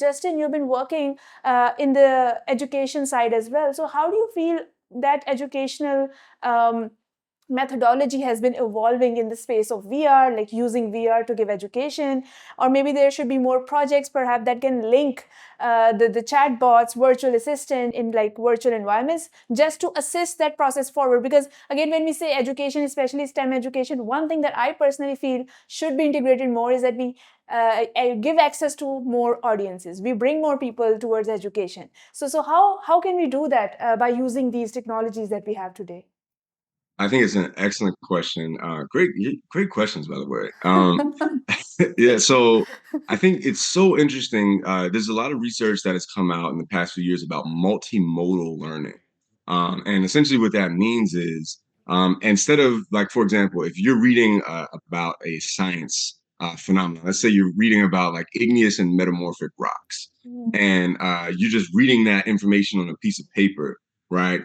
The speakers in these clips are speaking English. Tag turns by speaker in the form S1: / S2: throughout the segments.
S1: Justin, you've been working in the education side as well. So how do you feel that educational methodology has been evolving in the space of VR, like using VR to give education? Or maybe there should be more projects perhaps that can link the chatbots, virtual assistant in like virtual environments, just to assist that process forward. Because again, when we say education, especially STEM education, one thing that I personally feel should be integrated more is that we give access to more audiences. We bring more people towards education. So how can we do that by using these technologies that we have today?
S2: I think it's an excellent question. Great questions, by the way. Yeah, so I think it's so interesting. There's a lot of research that has come out in the past few years about multimodal learning. And essentially what that means is instead of like, for example, if you're reading about a science phenomenon, let's say you're reading about like igneous and metamorphic rocks, and you're just reading that information on a piece of paper, right?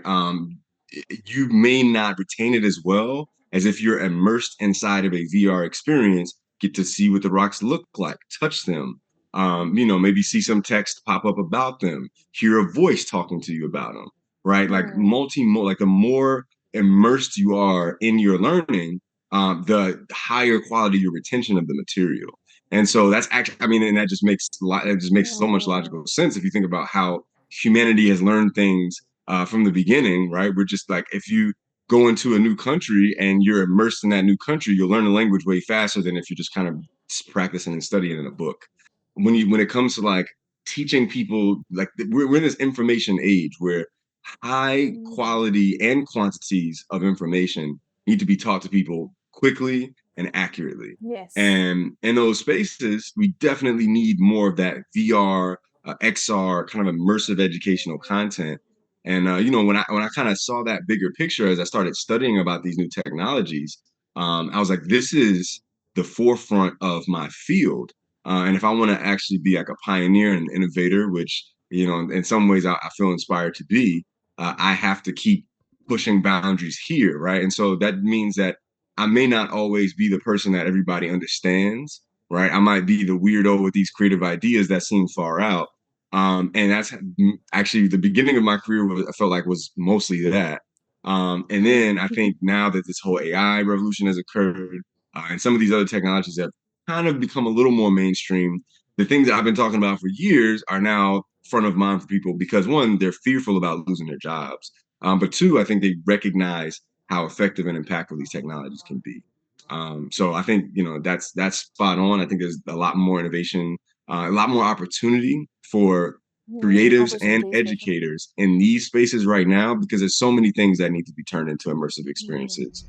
S2: You may not retain it as well as if you're immersed inside of a VR experience, get to see what the rocks look like, touch them, maybe see some text pop up about them, hear a voice talking to you about them, right? Like like the more immersed you are in your learning, the higher quality your retention of the material. And so that's actually, I mean, and that just makes so much logical sense if you think about how humanity has learned things from the beginning, right? We're just like, if you go into a new country and you're immersed in that new country, you'll learn the language way faster than if you're just kind of practicing and studying in a book. When it comes to like teaching people, like we're in this information age where high quality and quantities of information need to be taught to people quickly and accurately.
S1: Yes.
S2: And in those spaces, we definitely need more of that VR, XR kind of immersive educational content. And when I kind of saw that bigger picture as I started studying about these new technologies, I was like, this is the forefront of my field. And if I want to actually be like a pioneer and an innovator, which in some ways I feel inspired to be, I have to keep pushing boundaries here, right? And so that means that I may not always be the person that everybody understands, right? I might be the weirdo with these creative ideas that seem far out. And that's actually the beginning of my career. I felt like was mostly that. And then I think now that this whole AI revolution has occurred, and some of these other technologies have kind of become a little more mainstream, the things that I've been talking about for years are now front of mind for people because one, they're fearful about losing their jobs. But two, I think they recognize how effective and impactful these technologies can be. So I think that's spot on. I think there's a lot more innovation, a lot more opportunity for creatives and
S1: Opportunities for sure.
S2: educators in these spaces right now because there's so many things that need to be turned into immersive experiences.